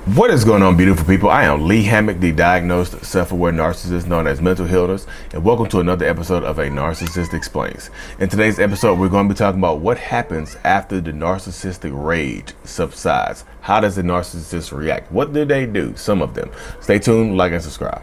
What is going on, beautiful people? I am Lee Hammock, the diagnosed self-aware narcissist known as Mental Healers, and welcome to another episode of A Narcissist Explains. In today's episode, we're going to be talking about what happens after the narcissistic rage subsides. How does the narcissist react? What do they do? Some of them. Stay tuned, like, and subscribe.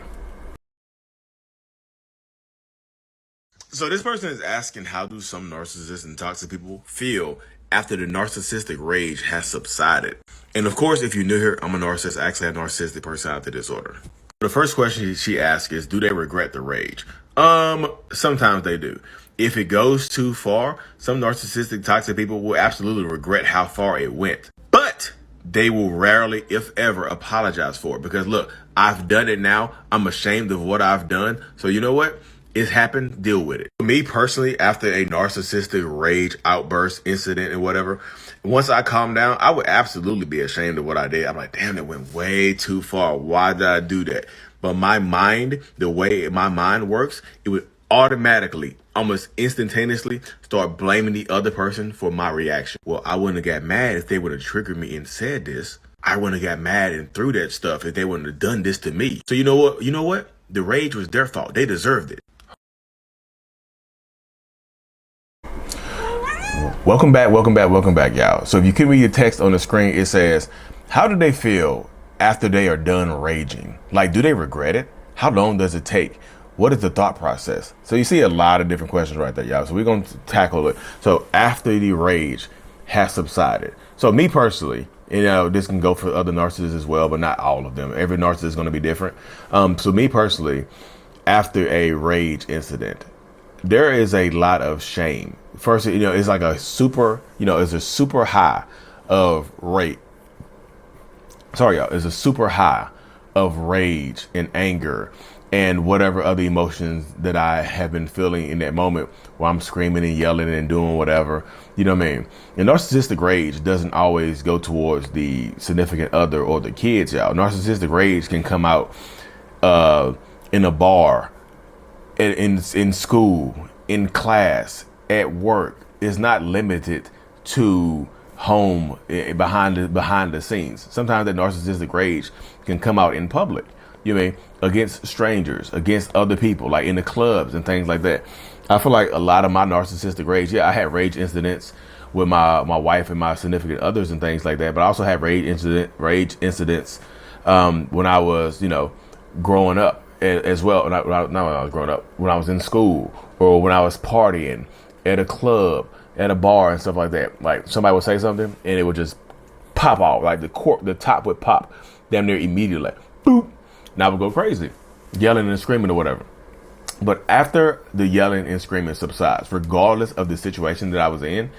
So this person is asking, how do some narcissists and toxic people feel after the narcissistic rage has subsided? And of course, if you're new here, I'm a narcissist. I actually have narcissistic personality disorder. The first question she asks is, do they regret the rage? Sometimes they do. If it goes too far, some narcissistic toxic people will absolutely regret how far it went. But they will rarely, if ever, apologize for it. Because look, I've done it now. I'm ashamed of what I've done. So you know what? It's happened, deal with it. For me personally, after a narcissistic rage outburst incident and whatever, once I calm down, I would absolutely be ashamed of what I did. I'm like, damn, it went way too far. Why did I do that? But my mind, the way my mind works, it would automatically, almost instantaneously start blaming the other person for my reaction. Well, I wouldn't have got mad if they would have triggered me and said this. I wouldn't have got mad and threw that stuff if they wouldn't have done this to me. So you know what? The rage was their fault. They deserved it. Welcome back, y'all. So if you can read the text on the screen, it says, how do they feel after they are done raging? Like, do they regret it? How long does it take? What is the thought process? So you see a lot of different questions right there, y'all. So we're going to tackle it. So after the rage has subsided. So me personally, this can go for other narcissists as well, but not all of them. Every narcissist is going to be different. So me personally, after a rage incident, there is a lot of shame. First, it's like a super, it's a super high of rate. Sorry, y'all. It's a super high of rage and anger and whatever other emotions that I have been feeling in that moment while I'm screaming and yelling and doing whatever. You know what I mean? And narcissistic rage doesn't always go towards the significant other or the kids, y'all. Narcissistic rage can come out in a bar, in school, in class, at work. Is not limited to home, behind the scenes. Sometimes that narcissistic rage can come out in public. You mean against strangers, against other people, like in the clubs and things like that. I feel like a lot of my narcissistic rage, I had rage incidents with my wife and my significant others and things like that. But I also had rage incidents when I was, growing up as well. Not when I was growing up, when I was in school or when I was partying at a club, at a bar and stuff like that. Like somebody would say something and it would just pop off, like the top would pop damn near immediately. Boop. And I would go crazy, yelling and screaming or whatever. But after the yelling and screaming subsides, regardless of the situation that I was in,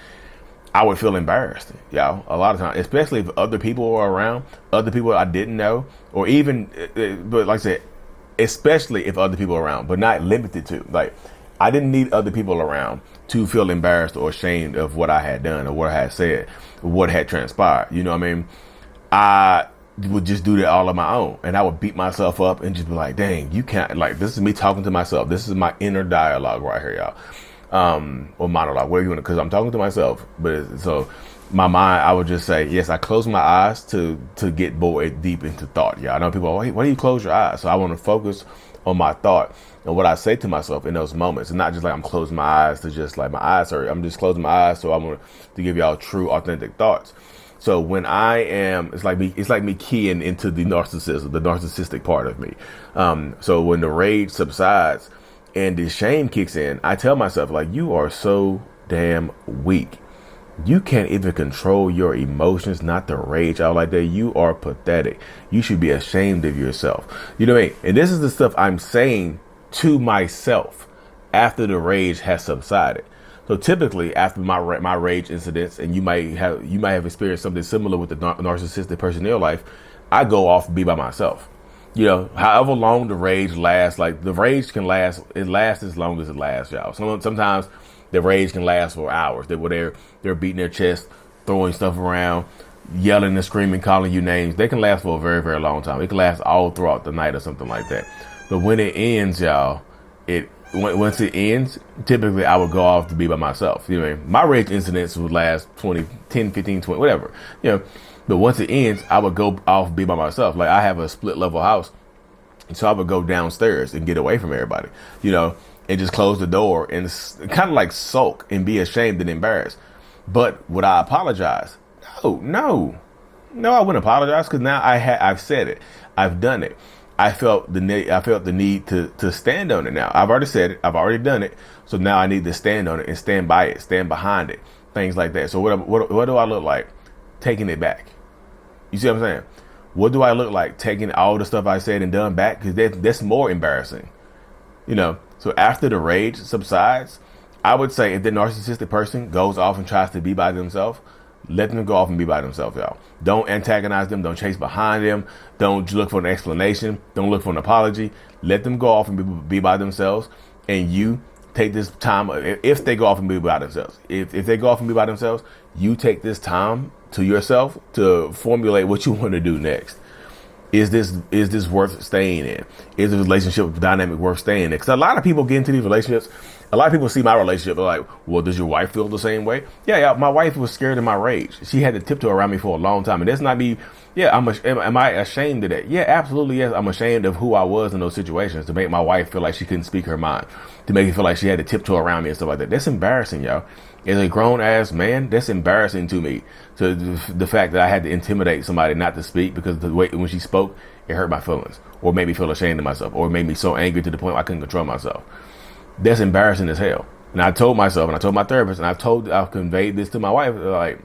I would feel embarrassed, y'all, a lot of times, especially if other people were around, other people I didn't know, or even, but like I said, especially if other people are around, but not limited to. Like, I didn't need other people around to feel embarrassed or ashamed of what I had done or what I had said, or what had transpired. You know what I mean? I would just do that all on my own, and I would beat myself up and just be like, dang, you can't, like, this is me talking to myself. This is my inner dialogue right here, y'all. Or monologue, whatever you want to, because I'm talking to myself. But so my mind, I would just say, yes, I close my eyes to get bored deep into thought. Yeah, I know people, hey, why do you close your eyes? So I want to focus on my thought and what I say to myself in those moments. And not just like I'm closing my eyes to just like my eyes hurt. I'm just closing my eyes so I want to give y'all true, authentic thoughts. So when I am, it's like me keying into the narcissistic part of me. So when the rage subsides and the shame kicks in, I tell myself, like, you are so damn weak. You can't even control your emotions, not the rage out like that. You are pathetic. You should be ashamed of yourself. You know what I mean? And this is the stuff I'm saying to myself after the rage has subsided. So typically after my rage incidents, and you might have experienced something similar with the narcissistic person in your life, I go off and be by myself. However long the rage lasts, like the rage can last, it lasts as long as it lasts, y'all. Sometimes the rage can last for hours. They're beating their chest, throwing stuff around, yelling and screaming, calling you names. They can last for a very, very long time. It can last all throughout the night or something like that. But when it ends, y'all, once it ends, typically I would go off to be by myself. My rage incidents would last 10, 15, 20, whatever. But once it ends, I would go off, be by myself. Like I have a split level house. So I would go downstairs and get away from everybody, and just close the door and kind of like sulk and be ashamed and embarrassed. But would I apologize? No, I wouldn't apologize, because now I've said it. I've done it. I felt the need to stand on it. Now I've already said it. I've already done it. So now I need to stand on it and stand by it, stand behind it, things like that. So what do I look like taking it back? You see what I'm saying? What do I look like taking all the stuff I said and done back? Because that's more embarrassing, So after the rage subsides, I would say if the narcissistic person goes off and tries to be by themselves, let them go off and be by themselves, y'all. Don't antagonize them. Don't chase behind them. Don't look for an explanation. Don't look for an apology. Let them go off and be by themselves. And you take this time. If they go off and be by themselves, if they go off and be by themselves, you take this time to yourself to formulate what you want to do next. Is this worth staying in? Is the relationship dynamic worth staying in? Because a lot of people get into these relationships. A lot of people see my relationship, they're like, well, does your wife feel the same way? Yeah, my wife was scared of my rage. She had to tiptoe around me for a long time. And that's not me. Yeah, am I ashamed of that? Yeah, absolutely. Yes, I'm ashamed of who I was in those situations, to make my wife feel like she couldn't speak her mind, to make her feel like she had to tiptoe around me and stuff like that. That's embarrassing, y'all. As a grown ass man, that's embarrassing to me. So the fact that I had to intimidate somebody not to speak because the way when she spoke, it hurt my feelings, or made me feel ashamed of myself, or made me so angry to the point where I couldn't control myself. That's embarrassing as hell. And I told myself, and I told my therapist, and I've conveyed this to my wife, like,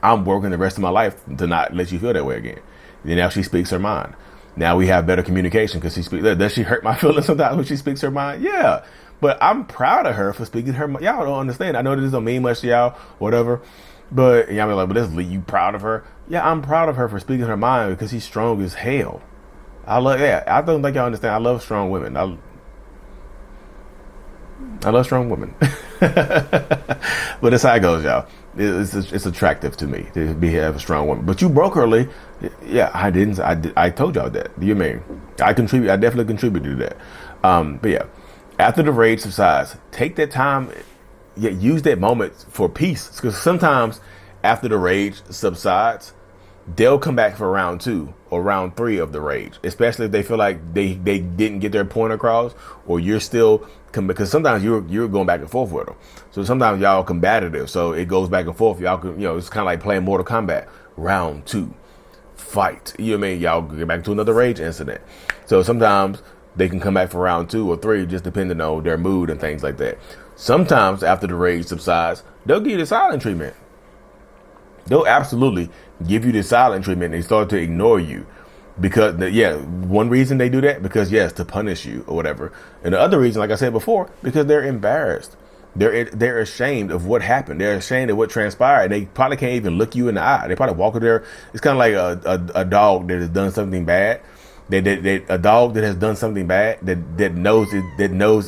I'm working the rest of my life to not let you feel that way again. And now she speaks her mind. Now we have better communication because she speaks. Does she hurt my feelings sometimes when she speaks her mind? Yeah. But I'm proud of her for speaking her mind. Y'all don't understand. I know this don't mean much to y'all, whatever. But y'all be like, but this, you proud of her? Yeah, I'm proud of her for speaking her mind because she's strong as hell. I don't think y'all understand. I love strong women. I love strong women. But that's how it goes, y'all. It's attractive to me to have a strong woman. But you broke her, Lee. Yeah, I didn't. I told y'all that. You mean I definitely contributed to that. But yeah, after the rage subsides, take that time. Yeah, use that moment for peace. Because sometimes after the rage subsides, they'll come back for round 2 or round 3 of the rage, especially if they feel like they didn't get their point across, or you're still because sometimes you're going back and forth with them. So sometimes y'all combative, so it goes back and forth. Y'all can, it's kind of like playing Mortal Kombat. Round 2, fight. You know what I mean? Y'all get back to another rage incident. So sometimes they can come back for round 2 or 3, just depending on their mood and things like that. Sometimes after the rage subsides, they'll give you the silent treatment. They'll absolutely give you the silent treatment and start to ignore you. Because, one reason they do that, because, yes, to punish you or whatever. And the other reason, like I said before, because they're embarrassed. They're ashamed of what happened. They're ashamed of what transpired. And they probably can't even look you in the eye. They probably walk in there. It's kind of like a dog that has done something bad. A dog that has done something bad that knows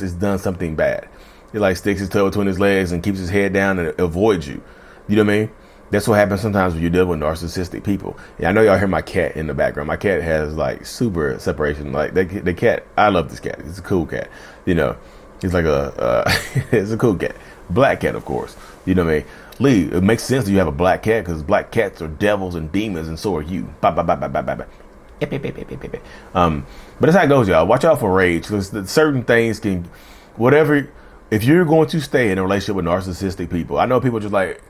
it's done something bad. He like sticks his tail between his legs and keeps his head down and avoids you. You know what I mean? That's what happens sometimes when you deal with narcissistic people. Yeah, I know y'all hear my cat in the background. My cat has like super separation. Like the cat, I love this cat. It's a cool cat. He's like it's a cool cat. Black cat, of course. You know what I mean? Lee, it makes sense that you have a black cat because black cats are devils and demons, and so are you. Bye. But that's how it goes, y'all. Watch out for rage, because certain things can, whatever. If you're going to stay in a relationship with narcissistic people, I know people just like,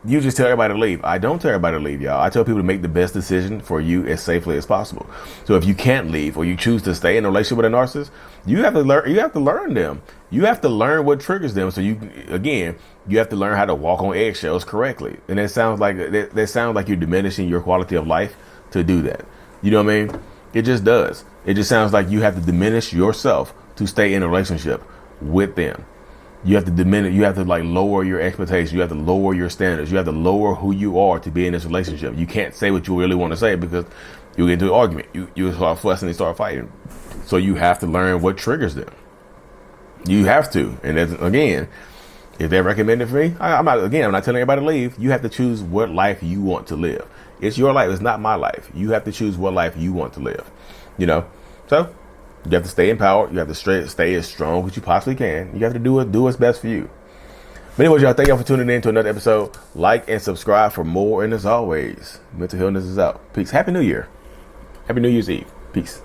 you just tell everybody to leave. I don't tell everybody to leave, y'all. I tell people to make the best decision for you as safely as possible. So if you can't leave, or you choose to stay in a relationship with a narcissist, you have to learn. You have to learn them. You have to learn what triggers them. So you have to learn how to walk on eggshells correctly. And that sounds like you're diminishing your quality of life to do that. You know what I mean? It just does. It just sounds like you have to diminish yourself to stay in a relationship with them. You have to diminish. You have to lower your expectations. You have to lower your standards. You have to lower who you are to be in this relationship. You can't say what you really want to say because you get into an argument. You start fussing and start fighting. So you have to learn what triggers them. You have to. And again, if they're recommended for me, I'm not telling everybody to leave. You have to choose what life you want to live. It's your life. It's not my life. You have to choose what life you want to live. So you have to stay empowered. You have to stay as strong as you possibly can. You have to do what's best for you. But anyways, y'all, thank y'all for tuning in to another episode. Like and subscribe for more. And as always, mental illness is out. Peace. Happy New Year. Happy New Year's Eve. Peace.